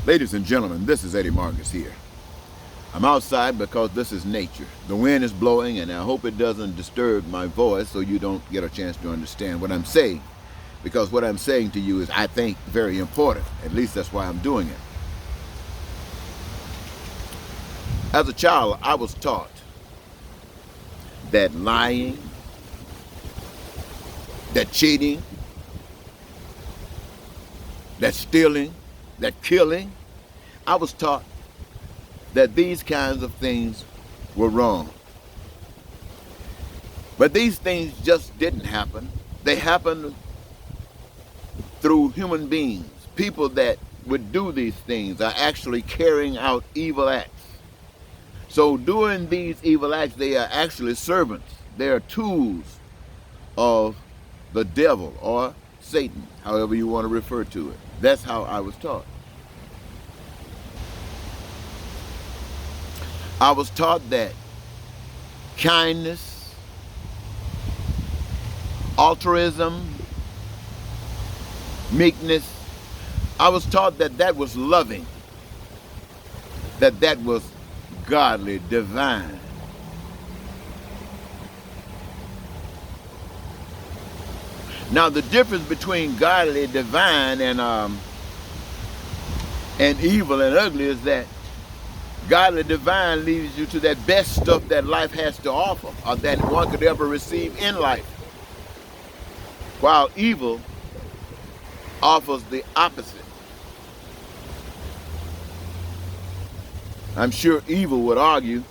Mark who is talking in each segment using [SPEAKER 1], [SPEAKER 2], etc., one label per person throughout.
[SPEAKER 1] Ladies and gentlemen, this is Eddie Marcus here. I'm outside because this is nature. The wind is blowing and I hope it doesn't disturb my voice so you don't get a chance to understand what I'm saying. Because what I'm saying to you is, I think, very important. At least that's why I'm doing it. As a child, I was taught that lying, that cheating, that stealing, that killing, I was taught that these kinds of things were wrong. But these things just didn't happen. They happened through human beings. People that would do these things are actually carrying out evil acts. So doing these evil acts, they are actually servants. They are tools of the devil or Satan, however you want to refer to it. That's how I was taught. I was taught that kindness, altruism, meekness, I was taught that that was loving, that that was godly, divine. Now the difference between godly, divine, and evil and ugly is that godly divine leads you to that best stuff that life has to offer, or that one could ever receive in life, while evil offers the opposite. I'm sure evil would argue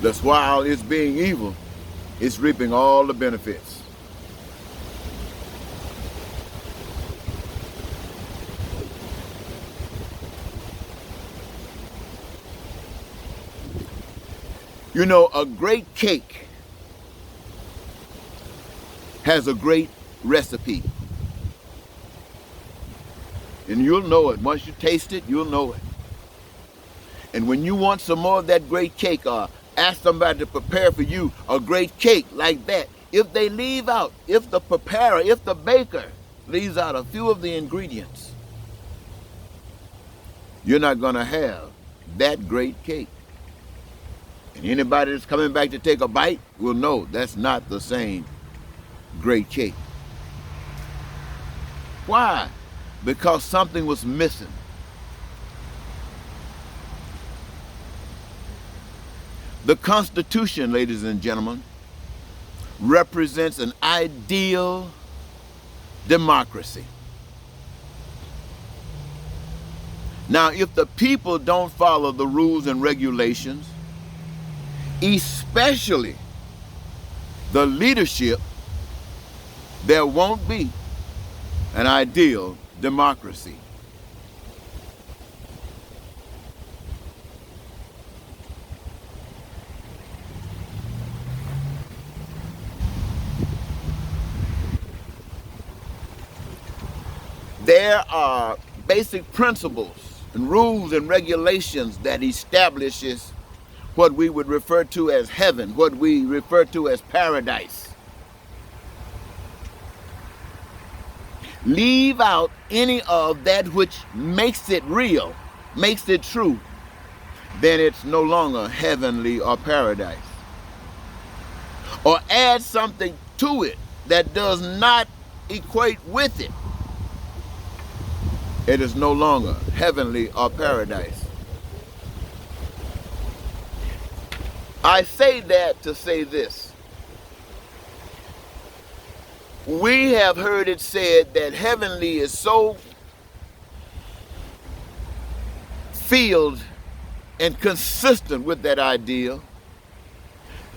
[SPEAKER 1] that while it's being evil, it's reaping all the benefits. You know, a great cake has a great recipe. And you'll know it. Once you taste it, you'll know it. And when you want some more of that great cake, or ask somebody to prepare for you a great cake like that, if they leave out, if the preparer, if the baker leaves out a few of the ingredients, you're not going to have that great cake. And anybody that's coming back to take a bite will know that's not the same great cake. Why? Because something was missing. The Constitution, ladies and gentlemen, represents an ideal democracy. Now, if the people don't follow the rules and regulations, especially the leadership, there won't be an ideal democracy. There are basic principles and rules and regulations that establishes what we would refer to as heaven, what we refer to as paradise. Leave out any of that which makes it real, makes it true, then it's no longer heavenly or paradise. Or add something to it that does not equate with it, it is no longer heavenly or paradise. I say that to say this. We have heard it said that heavenly is so filled and consistent with that ideal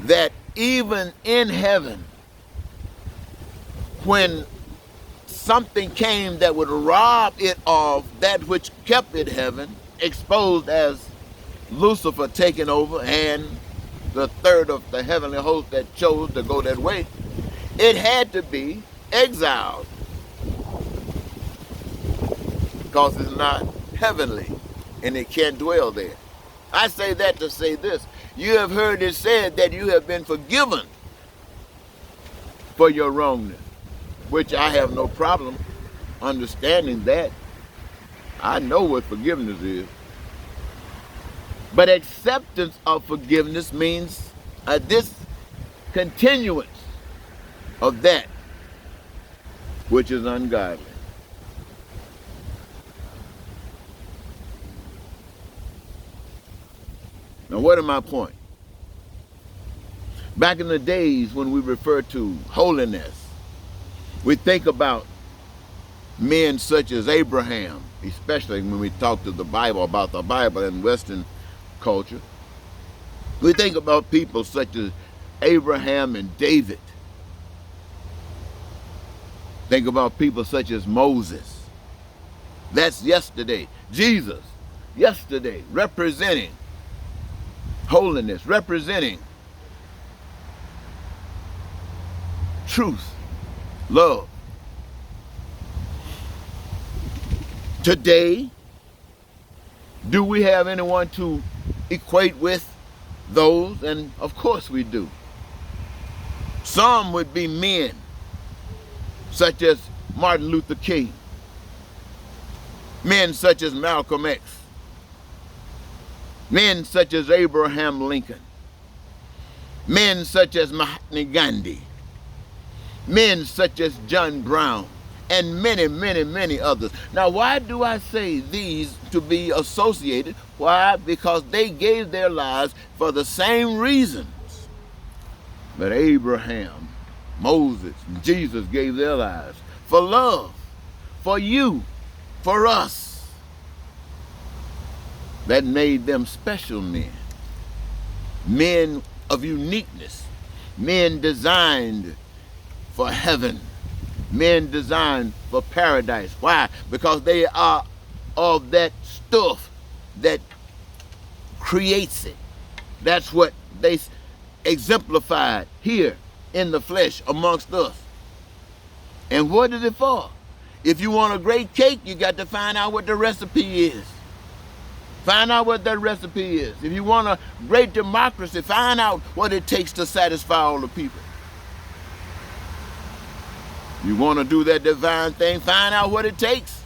[SPEAKER 1] that even in heaven, when something came that would rob it of that which kept it heaven, exposed as Lucifer taking over and the third of the heavenly host that chose to go that way, it had to be exiled because it's not heavenly and it can't dwell there. I say that to say this. You have heard it said that you have been forgiven for your wrongness, which I have no problem understanding that. I know what forgiveness is. But acceptance of forgiveness means a discontinuance of that which is ungodly. Now, what are my points? Back in the days when we refer to holiness, we think about men such as Abraham, especially when we talk to the Bible about the Bible in Western culture. We think about people such as Abraham and David. Think about people such as Moses. That's yesterday. Jesus, yesterday, representing holiness, representing truth, love. Today, do we have anyone to equate with those? And of course we do. Some would be men such as Martin Luther King, men such as Malcolm X, men such as Abraham Lincoln, men such as Mahatma Gandhi, men such as John Brown, and many, many, many others. Now, why do I say these to be associated? Why? Because they gave their lives for the same reasons that Abraham, Moses, and Jesus gave their lives. For love, for you, for us. That made them special men. Men of uniqueness. Men designed for heaven. Men designed for paradise. Why? Because they are of that stuff that creates it. That's what they exemplified here in the flesh amongst us. And what is it for? If you want a great cake, you got to find out what the recipe is. Find out what that recipe is. If you want a great democracy, find out what it takes to satisfy all the people. You want to do that divine thing, find out what it takes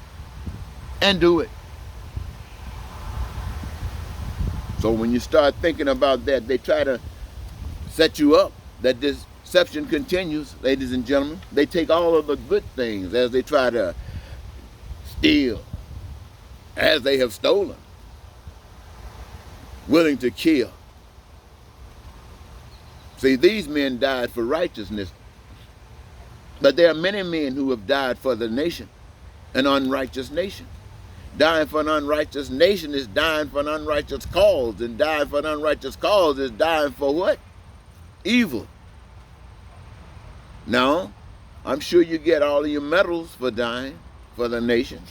[SPEAKER 1] and do it. So when you start thinking about that, they try to set you up. That deception continues, ladies and gentlemen. They take all of the good things as they try to steal, as they have stolen, willing to kill. See, these men died for righteousness. But there are many men who have died for the nation, an unrighteous nation. Dying for an unrighteous nation is dying for an unrighteous cause, and dying for an unrighteous cause is dying for what? Evil. Now, I'm sure you get all of your medals for dying for the nation.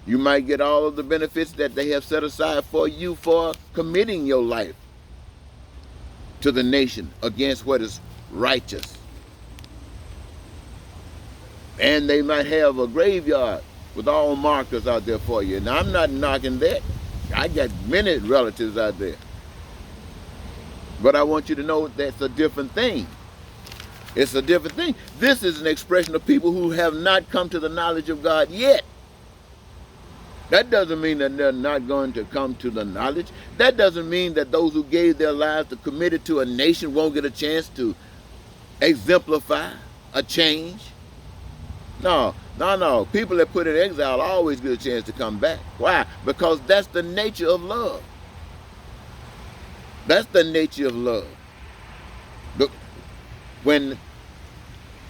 [SPEAKER 1] You might get all of the benefits that they have set aside for you for committing your life to the nation against what is righteous. And they might have a graveyard with all markers out there for you. And I'm not knocking that. I got many relatives out there. But I want you to know that's a different thing. It's a different thing. This is an expression of people who have not come to the knowledge of God yet. That doesn't mean that they're not going to come to the knowledge. That doesn't mean that those who gave their lives to committed to a nation won't get a chance to exemplify a change. No. People that put in exile always get a chance to come back. Why? Because that's the nature of love. That's the nature of love. Look, when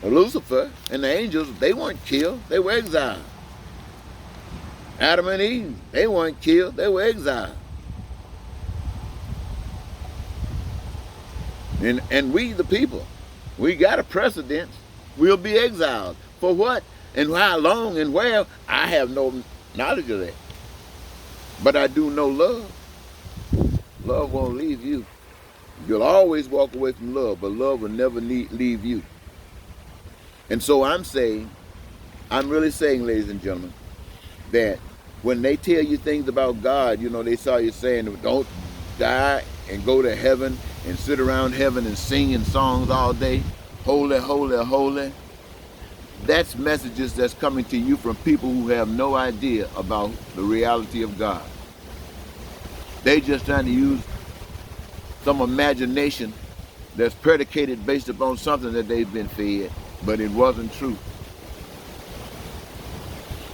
[SPEAKER 1] Lucifer and the angels, they weren't killed, they were exiled. Adam and Eve, they weren't killed, they were exiled. And we, the people, we got a precedence. We'll be exiled. For what? And how long and where? I have no knowledge of that. But I do know love. Love won't leave you. You'll always walk away from love, but love will never leave you. And so I'm really saying, ladies and gentlemen, that when they tell you things about God, you know, they saw you saying, don't die and go to heaven and sit around heaven and sing in songs all day. Holy, holy, holy. That's messages that's coming to you from people who have no idea about the reality of God. They just trying to use some imagination that's predicated based upon something that they've been fed, but it wasn't true.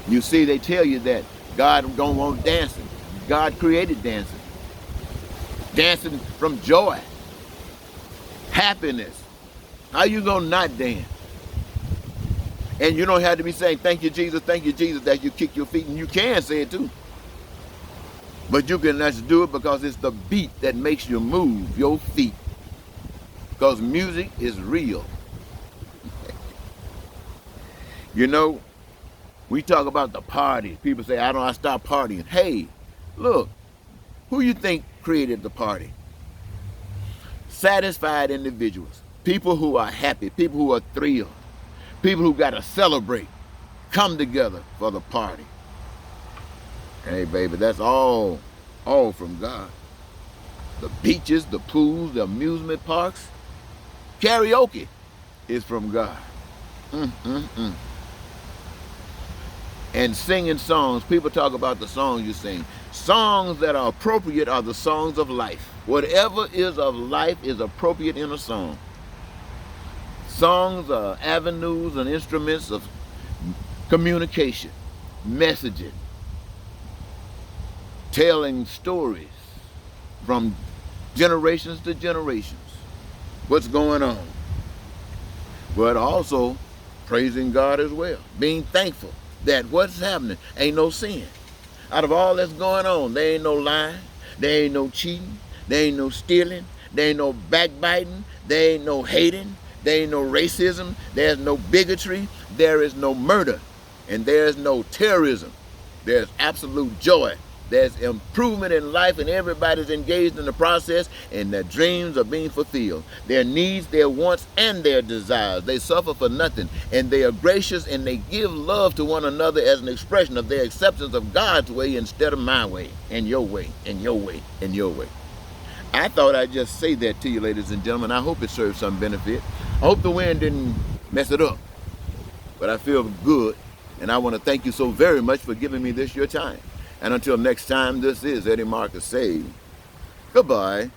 [SPEAKER 1] You see, they tell you that God don't want dancing. God created dancing. Dancing from joy, happiness. How you gonna not dance? And you don't have to be saying, thank you, Jesus, that you kick your feet, and you can say it too. But you can just do it because it's the beat that makes you move your feet. Because music is real. You know, we talk about the party. People say, I stop partying. Hey, look, who you think created the party? Satisfied individuals. People who are happy. People who are thrilled. People who got to celebrate. Come together for the party. Hey, baby, that's all from God. The beaches, the pools, the amusement parks. Karaoke is from God. And singing songs, people talk about the songs you sing. Songs that are appropriate are the songs of life. Whatever is of life is appropriate in a song. Songs are avenues and instruments of communication, messaging, telling stories from generations to generations. What's going on? But also praising God as well. Being thankful that what's happening ain't no sin. Out of all that's going on, there ain't no lying, there ain't no cheating, there ain't no stealing, there ain't no backbiting, there ain't no hating, there ain't no racism, there's no bigotry, there is no murder, and there's no terrorism. There's absolute joy. There's improvement in life, and everybody's engaged in the process, and their dreams are being fulfilled. Their needs, their wants, and their desires. They suffer for nothing, and they are gracious, and they give love to one another as an expression of their acceptance of God's way instead of my way, and your way, and your way, and your way. I thought I'd just say that to you, ladies and gentlemen. I hope it serves some benefit. I hope the wind didn't mess it up, but I feel good, and I want to thank you so very much for giving me this your time. And until next time, this is Eddie Marcus saying goodbye.